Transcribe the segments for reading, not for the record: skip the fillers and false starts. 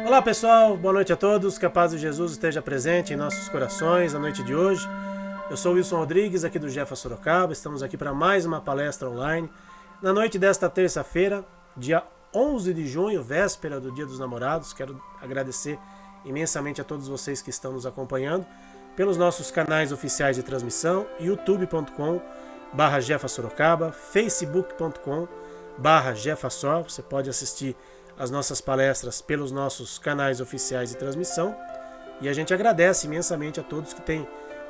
Olá pessoal, boa noite a todos, que a paz de Jesus esteja presente em nossos corações na noite de hoje. Eu sou Wilson Rodrigues, aqui do Jefa Sorocaba, estamos aqui para mais uma palestra online. Na noite desta terça-feira, dia 11 de junho, véspera do Dia dos Namorados, quero agradecer imensamente a todos vocês que estão nos acompanhando pelos nossos canais oficiais de transmissão, youtube.com/Jefa Sorocaba, facebook.com/JefaSor, você pode assistir as nossas palestras pelos nossos canais oficiais de transmissão, e a gente agradece imensamente a todos que têm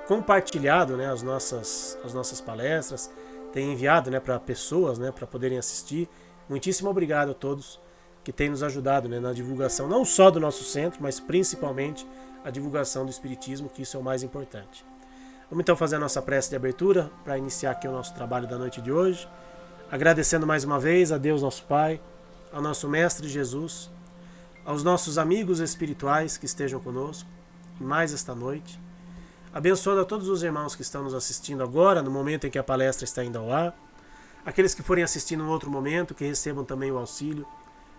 compartilhado, né, as nossas palestras, têm enviado, né, para pessoas, né, para poderem assistir. Muitíssimo obrigado a todos que têm nos ajudado, né, na divulgação não só do nosso centro, mas principalmente a divulgação do Espiritismo, que isso é o mais importante. Vamos então fazer a nossa prece de abertura para iniciar aqui o nosso trabalho da noite de hoje, agradecendo mais uma vez a Deus nosso Pai, ao nosso Mestre Jesus, aos nossos amigos espirituais que estejam conosco em mais esta noite, abençoando a todos os irmãos que estão nos assistindo agora, no momento em que a palestra está indo ao ar, aqueles que forem assistir em outro momento, que recebam também o auxílio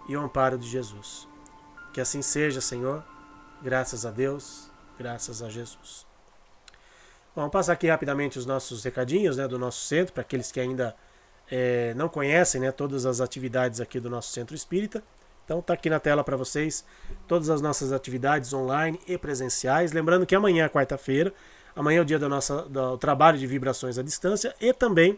e o amparo de Jesus. Que assim seja, Senhor, graças a Deus, graças a Jesus. Bom, vamos passar aqui rapidamente os nossos recadinhos, né, do nosso centro, para aqueles que ainda não conhecem, né, todas as atividades aqui do nosso Centro Espírita. Então está aqui na tela para vocês todas as nossas atividades online e presenciais. Lembrando que amanhã é quarta-feira, amanhã é o dia do trabalho de vibrações à distância e também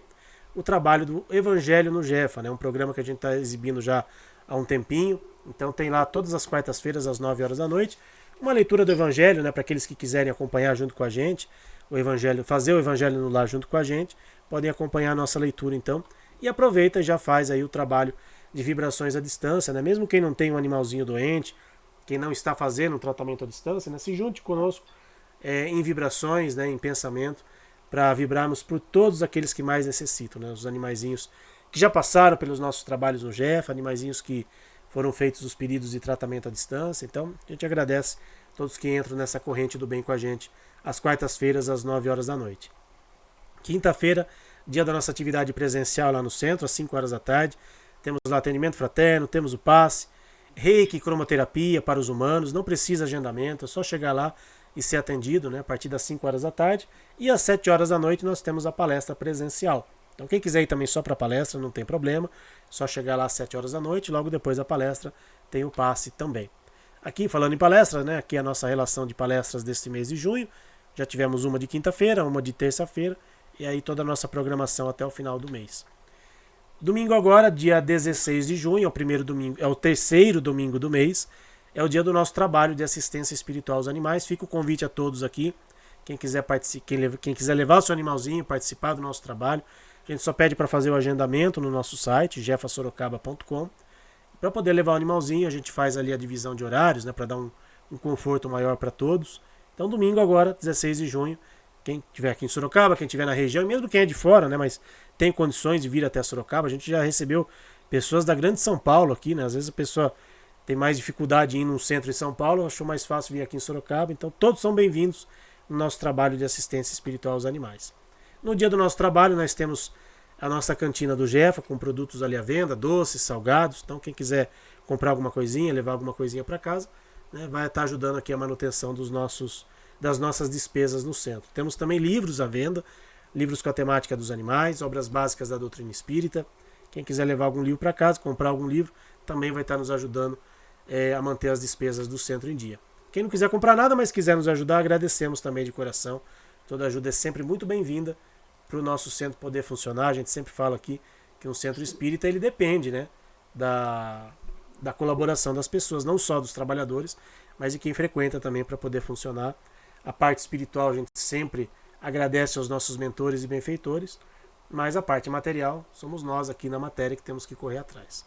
o trabalho do Evangelho no Jefa, né, um programa que a gente está exibindo já há um tempinho. Então tem lá todas as quartas-feiras às 9 horas da noite uma leitura do Evangelho, né, para aqueles que quiserem acompanhar junto com a gente, o Evangelho, fazer o Evangelho no lar junto com a gente, podem acompanhar a nossa leitura então. E aproveita e já faz aí o trabalho de vibrações à distância, né? Mesmo quem não tem um animalzinho doente, quem não está fazendo um tratamento à distância, né? Se junte conosco em vibrações, né? Em pensamento, para vibrarmos por todos aqueles que mais necessitam, né? Os animaizinhos que já passaram pelos nossos trabalhos no GEF, animaizinhos que foram feitos os pedidos de tratamento à distância. Então, a gente agradece a todos que entram nessa corrente do bem com a gente às quartas-feiras, às 9 horas da noite. Quinta-feira, dia da nossa atividade presencial lá no centro, às 5 horas da tarde. Temos lá atendimento fraterno, temos o passe, reiki e cromoterapia para os humanos, não precisa agendamento, é só chegar lá e ser atendido, né, a partir das 5 horas da tarde. E às 7 horas da noite nós temos a palestra presencial. Então quem quiser ir também só para a palestra, não tem problema, é só chegar lá às 7 horas da noite, logo depois da palestra tem o passe também. Aqui, falando em palestra, né, aqui é a nossa relação de palestras deste mês de junho. Já tivemos uma de quinta-feira, uma de terça-feira, e aí toda a nossa programação até o final do mês. Domingo agora, dia 16 de junho, é o terceiro domingo do mês, é o dia do nosso trabalho de assistência espiritual aos animais. Fica o convite a todos aqui, quem quiser levar o seu animalzinho, participar do nosso trabalho, a gente só pede para fazer o agendamento no nosso site, jefasorocaba.com. Para poder levar o animalzinho, a gente faz ali a divisão de horários, né, para dar um conforto maior para todos. Então domingo agora, 16 de junho, quem estiver aqui em Sorocaba, quem estiver na região, mesmo quem é de fora, né, mas tem condições de vir até Sorocaba, a gente já recebeu pessoas da grande São Paulo aqui, né? Às vezes a pessoa tem mais dificuldade em ir num centro em São Paulo, achou mais fácil vir aqui em Sorocaba, então todos são bem-vindos no nosso trabalho de assistência espiritual aos animais. No dia do nosso trabalho nós temos a nossa cantina do Jefa, com produtos ali à venda, doces, salgados, então quem quiser comprar alguma coisinha, levar alguma coisinha para casa, né, vai estar ajudando aqui a manutenção das nossas despesas no centro. Temos também livros à venda, livros com a temática dos animais, obras básicas da doutrina espírita. Quem quiser levar algum livro para casa, comprar algum livro, também vai estar nos ajudando a manter as despesas do centro em dia. Quem não quiser comprar nada, mas quiser nos ajudar, agradecemos também de coração. Toda ajuda é sempre muito bem-vinda para o nosso centro poder funcionar. A gente sempre fala aqui que um centro espírita ele depende, né, da colaboração das pessoas, não só dos trabalhadores, mas de quem frequenta também para poder funcionar. A parte espiritual a gente sempre agradece aos nossos mentores e benfeitores, mas a parte material somos nós aqui na matéria que temos que correr atrás.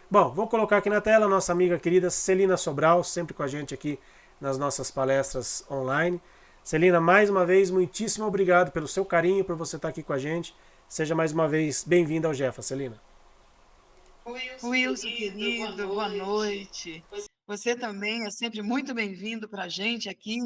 Bom, vou colocar aqui na tela a nossa amiga querida Celina Sobral, sempre com a gente aqui nas nossas palestras online. Celina, mais uma vez, muitíssimo obrigado pelo seu carinho, por você estar aqui com a gente. Seja mais uma vez bem-vinda ao Jefa, Celina. Wilson, querido, boa noite. Você também é sempre muito bem-vindo para a gente aqui,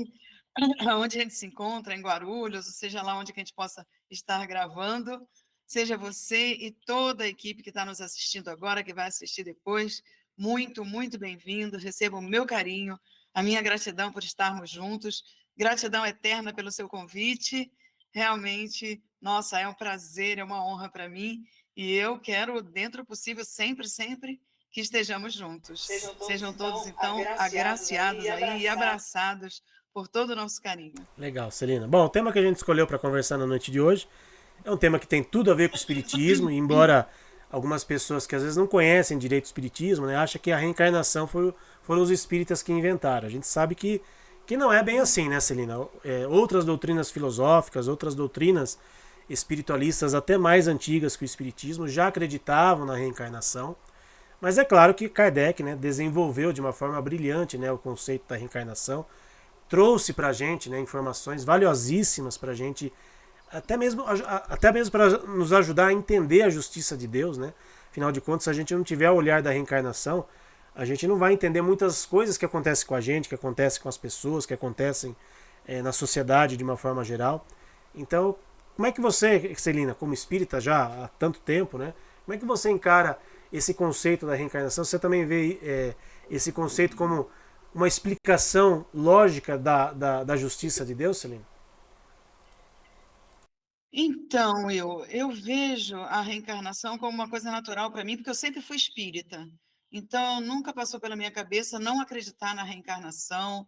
onde a gente se encontra, em Guarulhos, ou seja lá onde que a gente possa estar gravando. Seja você e toda a equipe que está nos assistindo agora, que vai assistir depois, muito, muito bem-vindo. Receba o meu carinho, a minha gratidão por estarmos juntos. Gratidão eterna pelo seu convite. Realmente, nossa, é um prazer, é uma honra para mim. E eu quero, dentro do possível, sempre, sempre que estejamos juntos. Sejam todos, então, agraciados aí e abraçados por todo o nosso carinho. Legal, Celina. Bom, o tema que a gente escolheu para conversar na noite de hoje é um tema que tem tudo a ver com o espiritismo, e embora algumas pessoas que às vezes não conhecem direito o espiritismo, né, acham que a reencarnação foram os espíritas que inventaram. A gente sabe que não é bem assim, né, Celina? Outras doutrinas filosóficas, outras doutrinas espiritualistas até mais antigas que o espiritismo já acreditavam na reencarnação. Mas é claro que Kardec, né, desenvolveu de uma forma brilhante, né, o conceito da reencarnação, trouxe para a gente, né, informações valiosíssimas para a gente, até mesmo para nos ajudar a entender a justiça de Deus. Né? Afinal de contas, se a gente não tiver o olhar da reencarnação, a gente não vai entender muitas coisas que acontecem com a gente, que acontecem com as pessoas, que acontecem na sociedade de uma forma geral. Então, como é que você, Celina, como espírita já há tanto tempo, né, como é que você encara esse conceito da reencarnação? Você também vê esse conceito como uma explicação lógica da justiça de Deus, Celina? Então, eu vejo a reencarnação como uma coisa natural para mim, porque eu sempre fui espírita. Então, nunca passou pela minha cabeça não acreditar na reencarnação,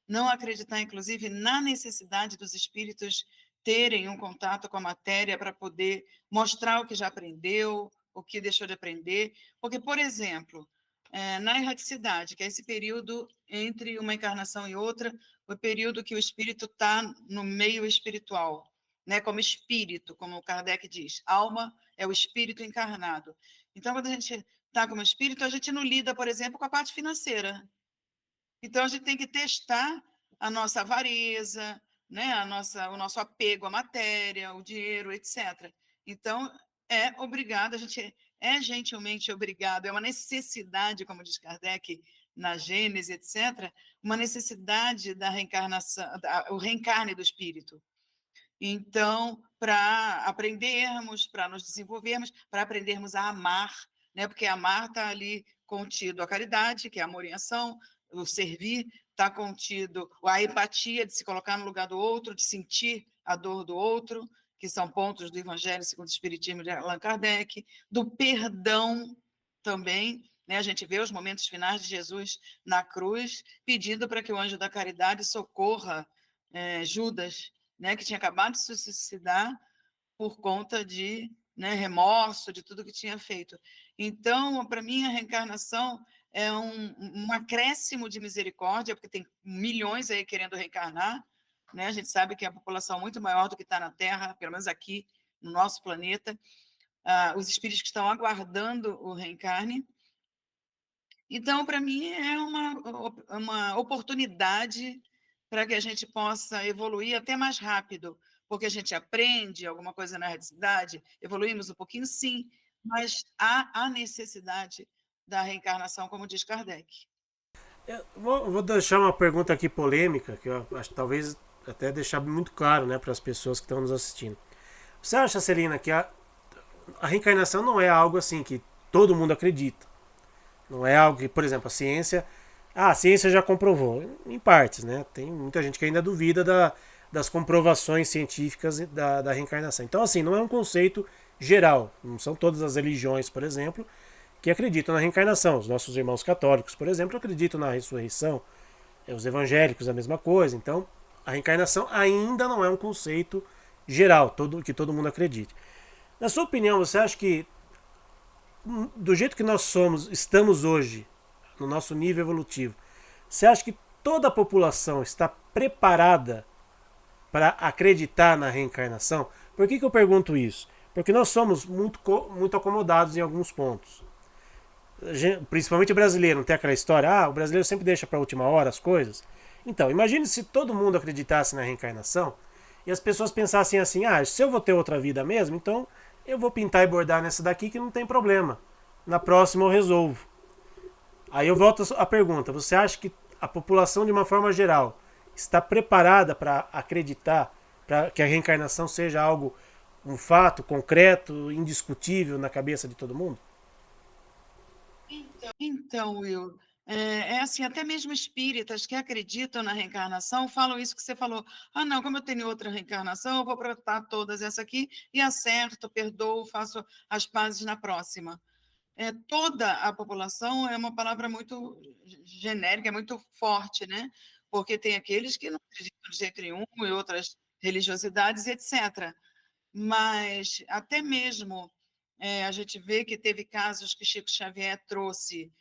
não acreditar, inclusive, na necessidade dos espíritos terem um contato com a matéria para poder mostrar o que já aprendeu, o que deixou de aprender. Porque, por exemplo, na erraticidade, que é esse período entre uma encarnação e outra, o período que o espírito está no meio espiritual, né, como espírito, como o Kardec diz. Alma é o espírito encarnado. Então, quando a gente está como espírito, a gente não lida, por exemplo, com a parte financeira. Então, a gente tem que testar a nossa avareza, né, o nosso apego à matéria, o dinheiro, etc. Então, é obrigado, a gente é gentilmente obrigado, é uma necessidade, como diz Kardec na Gênese, etc., uma necessidade da reencarnação, o reencarne do espírito. Então, para aprendermos, para nos desenvolvermos, para aprendermos a amar, né? Porque amar está ali contido a caridade, que é amor em ação, o servir, está contido a empatia, de se colocar no lugar do outro, de sentir a dor do outro, que são pontos do Evangelho segundo o Espiritismo de Allan Kardec, do perdão também. Né? A gente vê os momentos finais de Jesus na cruz, pedindo para que o anjo da caridade socorra Judas, né, que tinha acabado de se suicidar por conta de, né, remorso, de tudo que tinha feito. Então, para mim, a reencarnação é um acréscimo de misericórdia, porque tem milhões aí querendo reencarnar, né? A gente sabe que é a população muito maior do que está na Terra, pelo menos aqui no nosso planeta. Os espíritos que estão aguardando o reencarne. Então, para mim, é uma oportunidade para que a gente possa evoluir até mais rápido, porque a gente aprende alguma coisa na cidade, evoluímos um pouquinho, sim, mas há a necessidade da reencarnação, como diz Kardec. Vou deixar uma pergunta aqui polêmica, que eu acho que talvez até deixar muito claro, né, para as pessoas que estão nos assistindo. Você acha, Celina, que a reencarnação não é algo assim que todo mundo acredita? Não é algo que, por exemplo, a ciência já comprovou, em partes, né? Tem muita gente que ainda duvida das comprovações científicas da reencarnação. Então, assim, não é um conceito geral. Não são todas as religiões, por exemplo, que acreditam na reencarnação. Os nossos irmãos católicos, por exemplo, acreditam na ressurreição. Os evangélicos, a mesma coisa. Então, a reencarnação ainda não é um conceito geral, que todo mundo acredite. Na sua opinião, você acha que do jeito que nós estamos hoje, no nosso nível evolutivo, você acha que toda a população está preparada para acreditar na reencarnação? Por que eu pergunto isso? Porque nós somos muito acomodados em alguns pontos. Principalmente o brasileiro, não tem aquela história, o brasileiro sempre deixa para a última hora as coisas. Então, imagine se todo mundo acreditasse na reencarnação e as pessoas pensassem assim, se eu vou ter outra vida mesmo, então eu vou pintar e bordar nessa daqui que não tem problema. Na próxima eu resolvo. Aí eu volto à pergunta, você acha que a população de uma forma geral está preparada para acreditar para que a reencarnação seja algo, um fato concreto, indiscutível na cabeça de todo mundo? Então, Will, é assim, até mesmo espíritas que acreditam na reencarnação falam isso que você falou. Ah, não, como eu tenho outra reencarnação, eu vou tratar todas essa aqui e acerto, perdoo, faço as pazes na próxima. Toda a população é uma palavra muito genérica, é muito forte, né? Porque tem aqueles que não acreditam de jeito nenhum e outras religiosidades, etc. Mas até mesmo a gente vê que teve casos que Chico Xavier trouxe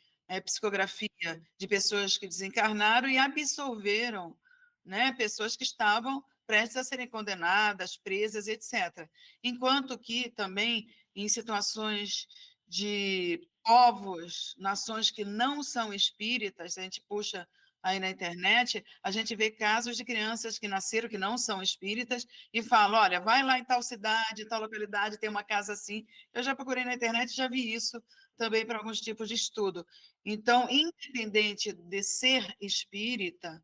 psicografia de pessoas que desencarnaram e absolveram, né, pessoas que estavam prestes a serem condenadas, presas, etc. Enquanto que também em situações de povos, nações que não são espíritas, a gente puxa aí na internet, a gente vê casos de crianças que nasceram que não são espíritas e falam, olha, vai lá em tal cidade, em tal localidade, tem uma casa assim. Eu já procurei na internet e já vi isso também para alguns tipos de estudo. Então, independente de ser espírita,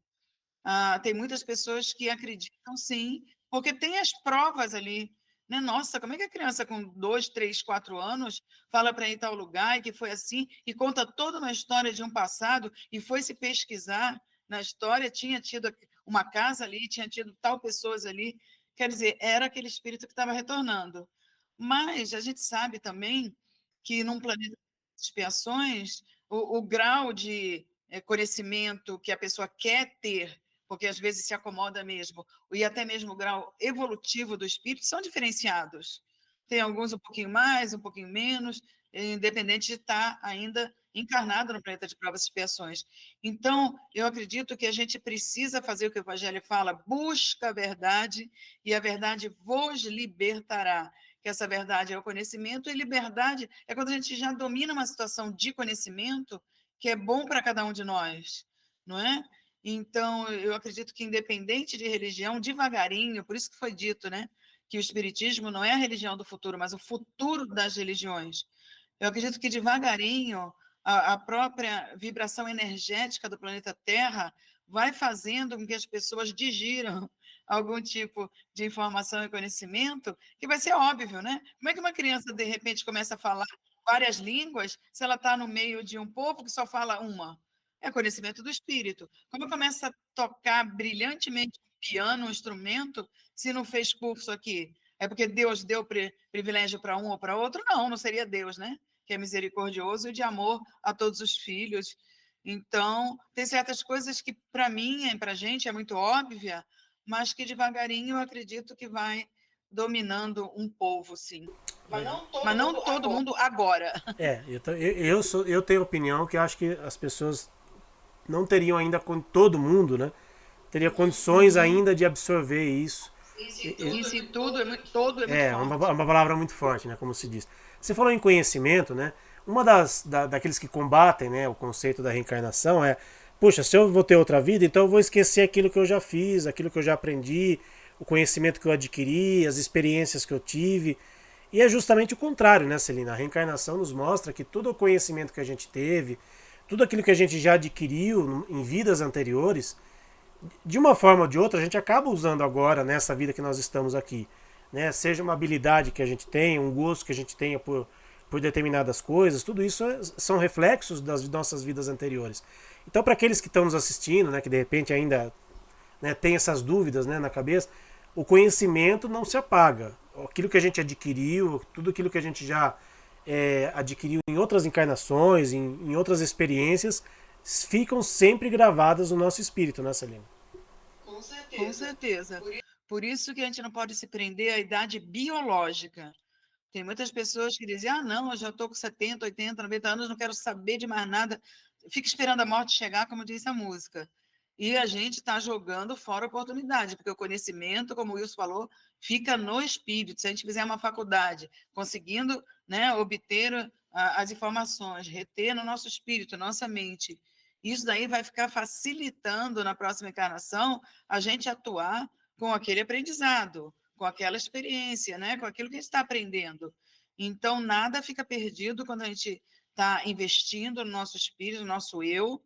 tem muitas pessoas que acreditam sim, porque tem as provas ali. Né? Nossa, como é que a criança com 2, 3, 4 anos fala para ir em tal lugar e que foi assim, e conta toda uma história de um passado e foi se pesquisar na história, tinha tido uma casa ali, tinha tido tal pessoas ali. Quer dizer, era aquele espírito que estava retornando. Mas a gente sabe também que num planeta de expiações, o grau de conhecimento que a pessoa quer ter porque às vezes se acomoda mesmo, e até mesmo o grau evolutivo do espírito são diferenciados. Tem alguns um pouquinho mais, um pouquinho menos, independente de estar ainda encarnado no planeta de provas e expiações. Então, eu acredito que a gente precisa fazer o que o Evangelho fala, busca a verdade, e a verdade vos libertará. Que essa verdade é o conhecimento, e liberdade é quando a gente já domina uma situação de conhecimento que é bom para cada um de nós, não é? Então, eu acredito que, independente de religião, devagarinho, por isso que foi dito, né, que o Espiritismo não é a religião do futuro, mas o futuro das religiões. Eu acredito que, devagarinho, a própria vibração energética do planeta Terra vai fazendo com que as pessoas digiram algum tipo de informação e conhecimento, que vai ser óbvio, né? Como é que uma criança, de repente, começa a falar várias línguas se ela está no meio de um povo que só fala uma? É conhecimento do espírito. Como começa a tocar brilhantemente um piano, um instrumento, se não fez curso aqui? É porque Deus deu privilégio para um ou para outro? Não, não seria Deus, né? Que é misericordioso e de amor a todos os filhos. Então, tem certas coisas que, para mim, para a gente, é muito óbvia, mas que devagarinho eu acredito que vai dominando um povo, sim. Mas não todo mundo agora. Eu tenho opinião que eu acho que as pessoas não teriam ainda, com todo mundo, né? Teria condições Uhum. ainda de absorver isso. Isso e tudo todo é muito forte. Uma palavra muito forte, né? Como se diz. Você falou em conhecimento, né? Uma daqueles que combatem, né, o conceito da reencarnação é, puxa, se eu vou ter outra vida, então eu vou esquecer aquilo que eu já fiz, aquilo que eu já aprendi, o conhecimento que eu adquiri, as experiências que eu tive. E é justamente o contrário, né, Celina? A reencarnação nos mostra que todo o conhecimento que a gente teve, tudo aquilo que a gente já adquiriu em vidas anteriores, de uma forma ou de outra, a gente acaba usando agora nessa vida que nós estamos aqui. Né? Seja uma habilidade que a gente tenha, um gosto que a gente tenha por determinadas coisas, tudo isso são reflexos das nossas vidas anteriores. Então, para aqueles que estão nos assistindo, né, que de repente ainda, né, tem essas dúvidas, né, na cabeça, o conhecimento não se apaga. Aquilo que a gente adquiriu, tudo aquilo que a gente já adquiriu em outras encarnações, em outras experiências, ficam sempre gravadas no nosso espírito, né, Celina? Com certeza. Por isso que a gente não pode se prender à idade biológica. Tem muitas pessoas que dizem: ah, não, eu já estou com 70, 80, 90 anos, não quero saber de mais nada. Fica esperando a morte chegar, como disse a música. E a gente está jogando fora a oportunidade, porque o conhecimento, como o Wilson falou, fica no espírito. Se a gente fizer uma faculdade, conseguindo, né, obter as informações, reter no nosso espírito, nossa mente, isso daí vai ficar facilitando na próxima encarnação a gente atuar com aquele aprendizado, com aquela experiência, né? Com aquilo que a gente está aprendendo. Então, nada fica perdido quando a gente está investindo no nosso espírito, no nosso eu,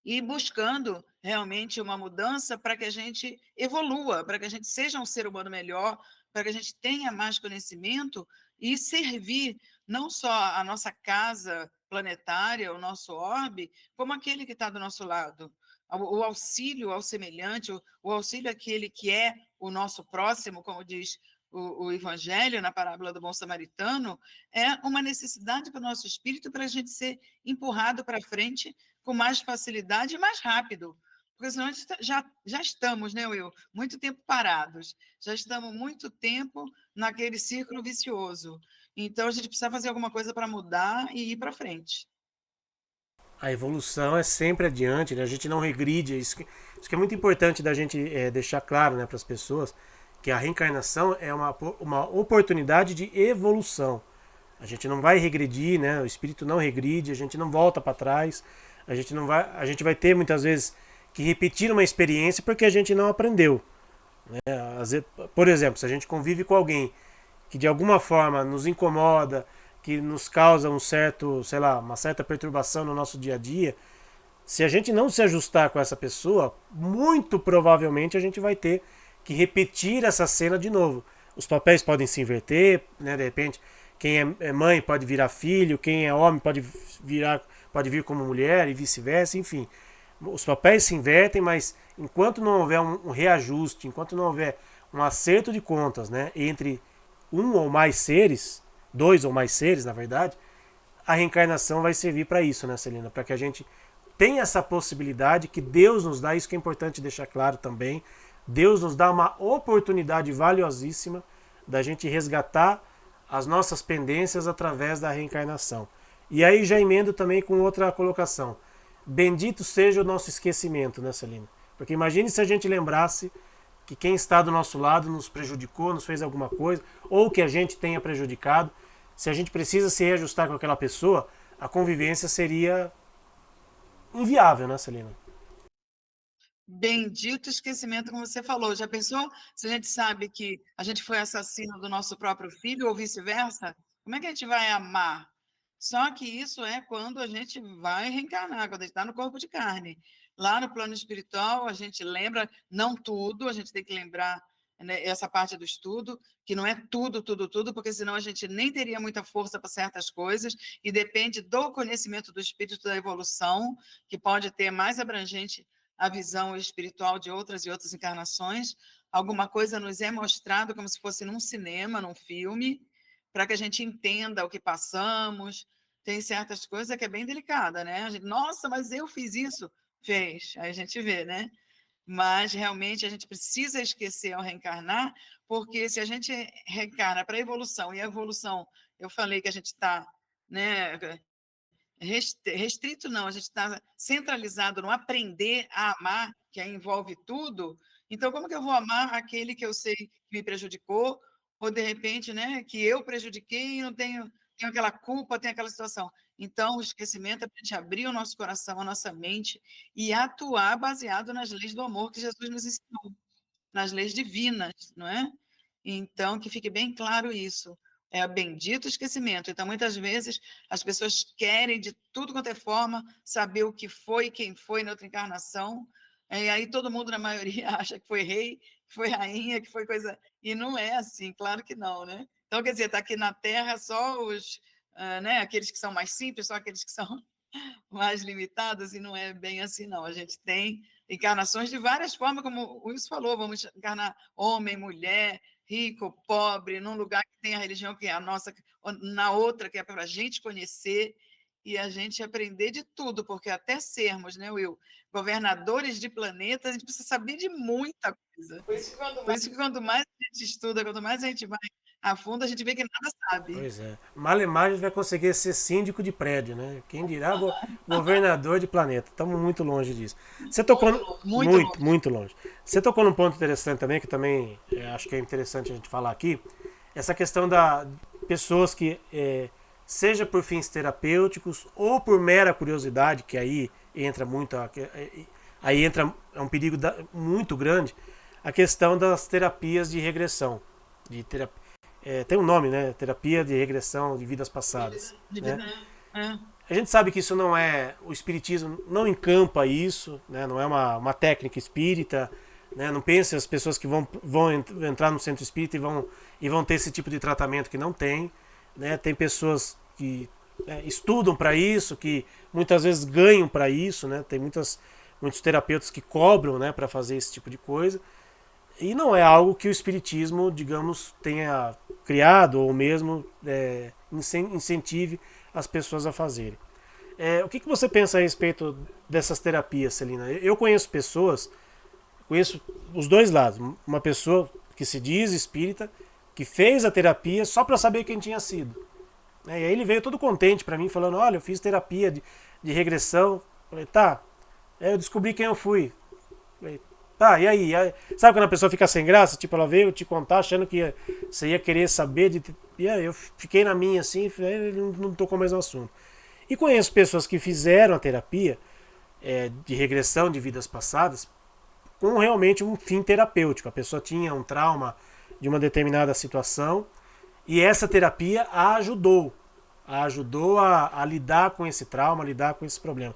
e buscando realmente uma mudança para que a gente evolua, para que a gente seja um ser humano melhor, para que a gente tenha mais conhecimento e servir não só a nossa casa planetária, o nosso orbe, como aquele que está do nosso lado. O auxílio ao semelhante, o auxílio àquele que é o nosso próximo, como diz o Evangelho na parábola do bom samaritano, é uma necessidade para o nosso espírito para a gente ser empurrado para frente com mais facilidade e mais rápido. Porque senão já estamos, né, Will, muito tempo parados, já estamos muito tempo naquele círculo vicioso. Então, a gente precisa fazer alguma coisa para mudar e ir para frente. A evolução é sempre adiante, né? A gente não regride. Isso que é muito importante da gente deixar claro, né, para as pessoas, que a reencarnação é uma oportunidade de evolução. A gente não vai regredir, né? O espírito não regride, a gente não volta para trás. A gente vai ter muitas vezes que repetir uma experiência porque a gente não aprendeu. Né? Por exemplo, se a gente convive com alguém que de alguma forma nos incomoda, que nos causa um certo, sei lá, uma certa perturbação no nosso dia a dia, se a gente não se ajustar com essa pessoa, muito provavelmente a gente vai ter que repetir essa cena de novo. Os papéis podem se inverter, né? De repente, quem é mãe pode virar filho, quem é homem pode vir como mulher e vice-versa, enfim. Os papéis se invertem, mas enquanto não houver um reajuste, enquanto não houver um acerto de contas, né, entre um ou mais seres, dois ou mais seres, na verdade, a reencarnação vai servir para isso, né, Celina? Para que a gente tenha essa possibilidade que Deus nos dá, isso que é importante deixar claro também. Deus nos dá uma oportunidade valiosíssima da gente resgatar as nossas pendências através da reencarnação. E aí já emendo também com outra colocação. Bendito seja o nosso esquecimento, né, Celina? Porque imagine se a gente lembrasse que quem está do nosso lado nos prejudicou, nos fez alguma coisa, ou que a gente tenha prejudicado. Se a gente precisa se reajustar com aquela pessoa, a convivência seria inviável, né, Celina? Bendito esquecimento, como você falou. Já pensou se a gente sabe que a gente foi assassino do nosso próprio filho ou vice-versa? Como é que a gente vai amar? Só que isso é quando a gente vai reencarnar, quando a gente está no corpo de carne. Lá no plano espiritual, a gente lembra, não tudo, a gente tem que lembrar, né, essa parte do estudo, que não é tudo, tudo, tudo, porque senão a gente nem teria muita força para certas coisas, e depende do conhecimento do espírito da evolução, que pode ter mais abrangente a visão espiritual de outras e outras encarnações. Alguma coisa nos é mostrado como se fosse num cinema, num filme, para que a gente entenda o que passamos. Tem certas coisas que é bem delicada, né? A gente, nossa, mas eu fiz isso. Fez, aí a gente vê, né? Mas realmente a gente precisa esquecer ao reencarnar, porque se a gente reencarna para a evolução, e a evolução, eu falei que a gente está, né, restrito não, a gente está centralizado no aprender a amar, que aí envolve tudo. Então, como que eu vou amar aquele que eu sei que me prejudicou, ou de repente, né, que eu prejudiquei e não tenho aquela culpa, tenho aquela situação. Então, o esquecimento é para a gente abrir o nosso coração, a nossa mente e atuar baseado nas leis do amor que Jesus nos ensinou, nas leis divinas, não é? Então, que fique bem claro isso. É o bendito esquecimento. Então, muitas vezes, as pessoas querem, de tudo quanto é forma, saber o que foi, quem foi na outra encarnação. E aí todo mundo, na maioria, acha que foi rei, que foi rainha, que foi coisa. E não é assim, claro que não, né? Então, quer dizer, está aqui na Terra só os, né, aqueles que são mais simples, só aqueles que são mais limitadas, e não é bem assim, não. A gente tem encarnações de várias formas, como o Wilson falou, vamos encarnar homem, mulher, rico, pobre, num lugar que tem a religião que é a nossa, na outra que é para a gente conhecer e a gente aprender de tudo, porque até sermos, né, Will, governadores de planetas, a gente precisa saber de muita coisa. Por isso que quanto mais a gente estuda, quanto mais a gente vai a fundo, a gente vê que nada sabe. Pois é. Malemar a gente vai conseguir ser síndico de prédio, né? Quem dirá governador de planeta. Estamos muito longe disso. Você tocou Muito muito, longe. muito longe. Você tocou num ponto interessante também, que também acho que é interessante a gente falar aqui. Essa questão da pessoas que, seja por fins terapêuticos ou por mera curiosidade, que aí entra muito, aí entra é um perigo muito grande, a questão das terapias de regressão, de terapia. Tem um nome, né? Terapia de regressão de vidas passadas. De Né? vida, é. A gente sabe que isso não é. O espiritismo não encampa isso, né? Não é uma técnica espírita. Né? Não pense as pessoas que vão entrar no centro espírita e vão ter esse tipo de tratamento que não tem. Né? Tem pessoas que estudam para isso, que muitas vezes ganham para isso, né? Tem muitos terapeutas que cobram, né, para fazer esse tipo de coisa. E não é algo que o Espiritismo, digamos, tenha criado ou mesmo incentive as pessoas a fazerem. O que você pensa a respeito dessas terapias, Celina? Eu conheço pessoas, conheço os dois lados. Uma pessoa que se diz espírita, que fez a terapia só para saber quem tinha sido. E aí ele veio todo contente para mim, falando: Olha, eu fiz terapia de regressão. Falei: Tá, eu descobri quem eu fui. Falei: Tá, e aí? Sabe quando a pessoa fica sem graça? Tipo, ela veio te contar achando que você ia querer saber. E aí eu fiquei na minha assim, não tocou mais no assunto. E conheço pessoas que fizeram a terapia de regressão de vidas passadas com realmente um fim terapêutico. A pessoa tinha um trauma de uma determinada situação e essa terapia a ajudou a lidar com esse trauma, a lidar com esse problema.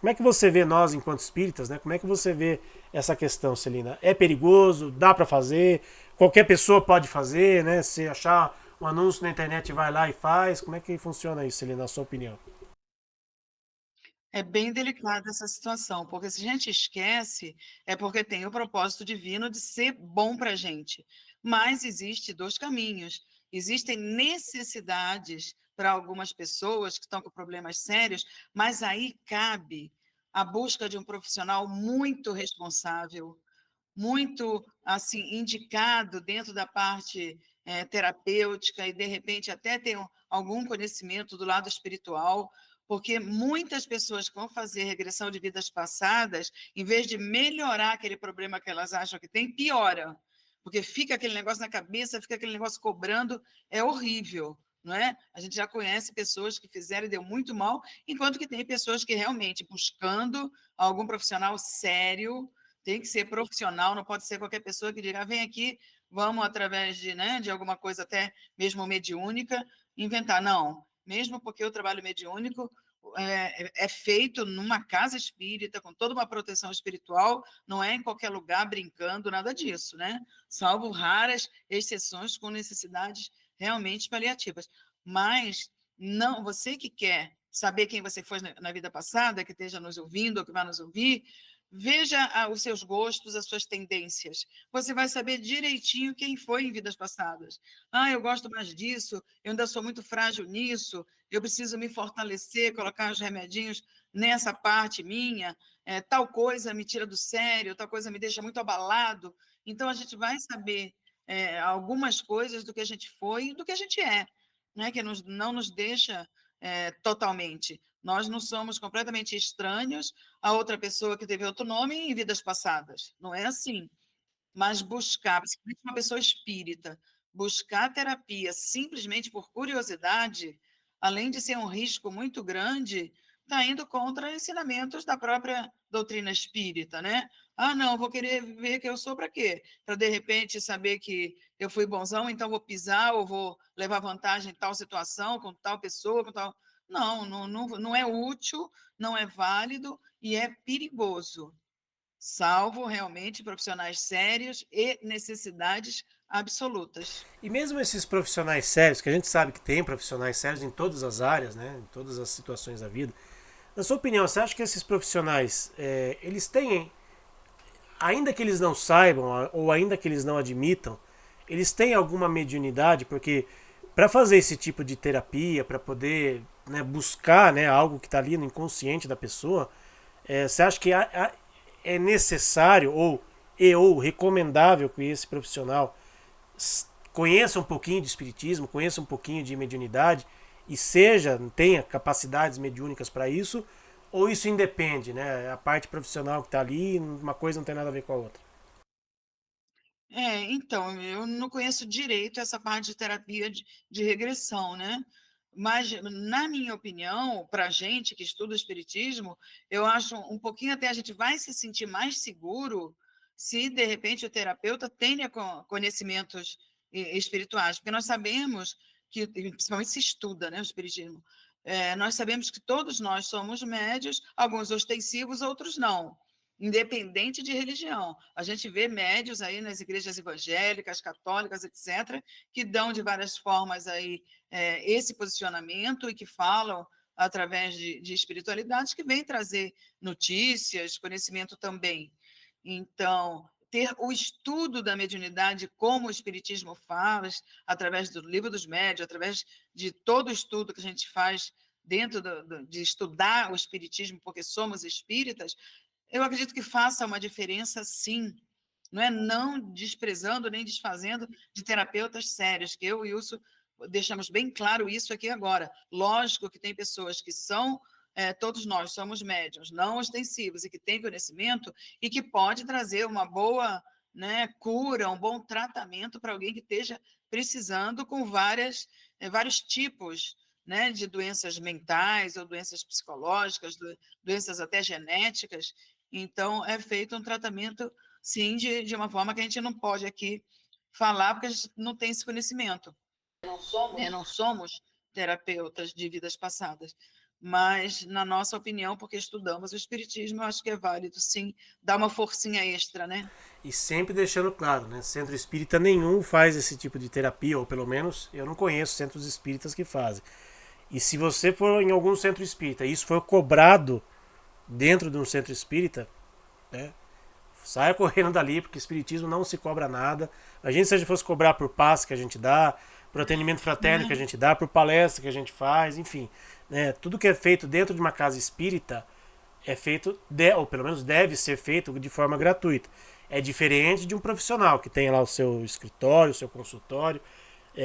Como é que você vê nós, enquanto espíritas, né? Como é que você vê essa questão, Celina? É perigoso? Dá para fazer? Qualquer pessoa pode fazer, né? Se achar um anúncio na internet, vai lá e faz. Como é que funciona isso, Celina, na sua opinião? É bem delicada essa situação, porque se a gente esquece, é porque tem o propósito divino de ser bom para a gente. Mas existe dois caminhos. Existem necessidades para algumas pessoas que estão com problemas sérios, mas aí cabe a busca de um profissional muito responsável, muito assim indicado dentro da parte terapêutica e de repente até ter algum conhecimento do lado espiritual, porque muitas pessoas que vão fazer regressão de vidas passadas, em vez de melhorar aquele problema que elas acham que tem, piora, porque fica aquele negócio na cabeça, fica aquele negócio cobrando, é horrível. Não é? A gente já conhece pessoas que fizeram e deu muito mal, enquanto que tem pessoas que realmente buscando algum profissional sério, tem que ser profissional, não pode ser qualquer pessoa que diga: "Ah, vem aqui, vamos através de, né, de alguma coisa até mesmo mediúnica, inventar". Não, mesmo porque o trabalho mediúnico é feito numa casa espírita, com toda uma proteção espiritual, não é em qualquer lugar brincando, nada disso, né? Salvo raras exceções com necessidades realmente paliativas. Mas não, você que quer saber quem você foi na vida passada, que esteja nos ouvindo ou que vai nos ouvir, veja os seus gostos, as suas tendências. Você vai saber direitinho quem foi em vidas passadas. Ah, eu gosto mais disso, eu ainda sou muito frágil nisso, eu preciso me fortalecer, colocar os remedinhos nessa parte minha, tal coisa me tira do sério, tal coisa me deixa muito abalado. Então, a gente vai saber algumas coisas do que a gente foi e do que a gente é, né? Que não nos deixa totalmente. Nós não somos completamente estranhos a outra pessoa que teve outro nome em vidas passadas. Não é assim. Mas buscar, principalmente uma pessoa espírita, buscar terapia simplesmente por curiosidade, além de ser um risco muito grande, está indo contra ensinamentos da própria doutrina espírita, né? Ah, não, vou querer ver que eu sou para quê? Para de repente saber que eu fui bonzão, então vou pisar ou vou levar vantagem em tal situação, com tal pessoa, com tal. Não, não é útil, não é válido e é perigoso, salvo realmente profissionais sérios e necessidades absolutas. E mesmo esses profissionais sérios, que a gente sabe que tem profissionais sérios em todas as áreas, né, em todas as situações da vida, na sua opinião, você acha que esses profissionais, eles têm, ainda que eles não saibam ou ainda que eles não admitam, eles têm alguma mediunidade? Porque para fazer esse tipo de terapia, para poder, né, buscar, né, algo que está ali no inconsciente da pessoa, você acha que é necessário ou recomendável que esse profissional conheça um pouquinho de espiritismo, conheça um pouquinho de mediunidade e tenha capacidades mediúnicas para isso, ou isso independe, né? A parte profissional que está ali, uma coisa não tem nada a ver com a outra. Então, eu não conheço direito essa parte de terapia de regressão, né? Mas, na minha opinião, para a gente que estuda o espiritismo, eu acho um pouquinho até a gente vai se sentir mais seguro se, de repente, o terapeuta tenha conhecimentos espirituais, porque nós sabemos que, principalmente se estuda, né, o espiritismo, nós sabemos que todos nós somos médios, alguns ostensivos, outros não. independente de religião. A gente vê médios aí nas igrejas evangélicas, católicas, etc., que dão de várias formas aí esse posicionamento e que falam através de espiritualidades que vêm trazer notícias, conhecimento também. Então, ter o estudo da mediunidade, como o Espiritismo fala, através do Livro dos Médiuns, através de todo o estudo que a gente faz dentro de estudar o Espiritismo, porque somos espíritas, eu acredito que faça uma diferença, sim. Não é não desprezando nem desfazendo de terapeutas sérios, que eu e o Wilson deixamos bem claro isso aqui agora. Lógico que tem pessoas que são, todos nós somos médiuns, não ostensivos, e que têm conhecimento e que pode trazer uma boa, né, cura, um bom tratamento para alguém que esteja precisando com vários tipos, né, de doenças mentais ou doenças psicológicas, doenças até genéticas. Então, é feito um tratamento, sim, de uma forma que a gente não pode aqui falar, porque a gente não tem esse conhecimento. Não somos terapeutas de vidas passadas, mas, na nossa opinião, porque estudamos o Espiritismo, eu acho que é válido, sim, dar uma forcinha extra, né? E sempre deixando claro, né? Centro espírita nenhum faz esse tipo de terapia, ou pelo menos eu não conheço centros espíritas que fazem. E se você for em algum centro espírita e isso for cobrado dentro de um centro espírita, né? Saia correndo dali, porque espiritismo não se cobra nada. Imagina se a gente fosse cobrar por passe que a gente dá, por atendimento fraterno que a gente dá, por palestra que a gente faz, enfim. Né? Tudo que é feito dentro de uma casa espírita é feito, ou pelo menos deve ser feito de forma gratuita. É diferente de um profissional que tem lá o seu escritório, o seu consultório,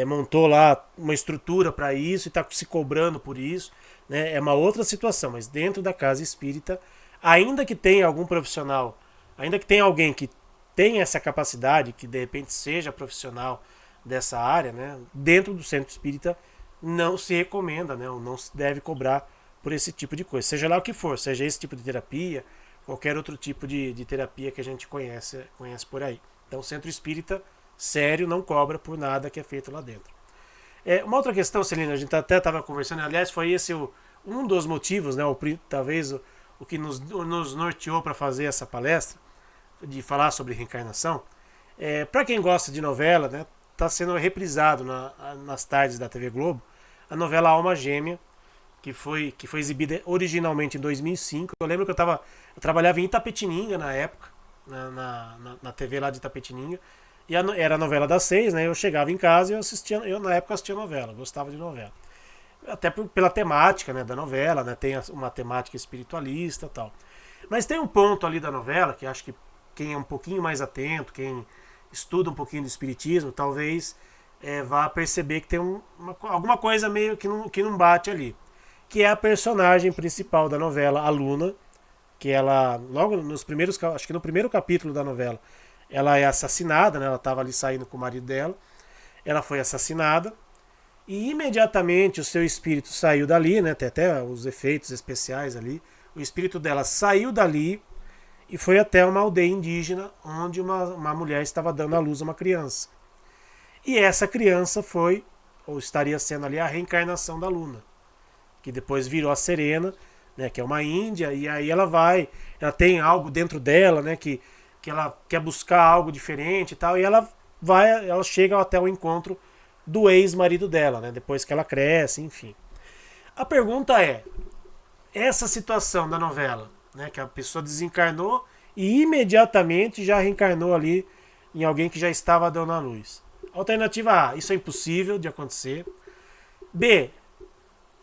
montou lá uma estrutura para isso e está se cobrando por isso. Né? É uma outra situação, mas dentro da casa espírita, ainda que tenha algum profissional, ainda que tenha alguém que tenha essa capacidade, que de repente seja profissional dessa área, né? Dentro do centro espírita não se recomenda, né? Ou não se deve cobrar por esse tipo de coisa, seja lá o que for, seja esse tipo de terapia, qualquer outro tipo de terapia que a gente conhece por aí. Então, o centro espírita sério não cobra por nada que é feito lá dentro. Uma outra questão, Celina, a gente até estava conversando, aliás, foi esse um dos motivos, né, talvez o que nos norteou para fazer essa palestra, de falar sobre reencarnação. Para quem gosta de novela, né, está sendo reprisado nas tardes da TV Globo a novela Alma Gêmea, que foi exibida originalmente em 2005. Eu lembro que eu trabalhava em Itapetininga na época, na TV lá de Itapetininga, e era a novela das 6, né? Eu chegava em casa e eu na época assistia novela, gostava de novela. Até pela temática, né, da novela, né? Tem uma temática espiritualista e tal. Mas tem um ponto ali da novela que acho que quem é um pouquinho mais atento, quem estuda um pouquinho de espiritismo, talvez vá perceber que tem alguma coisa meio que não bate ali. Que é a personagem principal da novela, a Luna, que ela, logo nos primeiros, acho que no primeiro capítulo da novela, ela é assassinada, né? Ela estava ali saindo com o marido dela, ela foi assassinada, e imediatamente o seu espírito saiu dali, né? Tem até os efeitos especiais ali. O espírito dela saiu dali e foi até uma aldeia indígena onde uma mulher estava dando à luz a uma criança. E essa criança foi, ou estaria sendo ali, a reencarnação da Luna, que depois virou a Serena, né, que é uma índia, e aí ela tem algo dentro dela, né, que ela quer buscar algo diferente e tal, e ela chega até o encontro do ex-marido dela, né, depois que ela cresce, enfim. A pergunta é, essa situação da novela, né, que a pessoa desencarnou e imediatamente já reencarnou ali em alguém que já estava dando a luz. Alternativa A, isso é impossível de acontecer. B,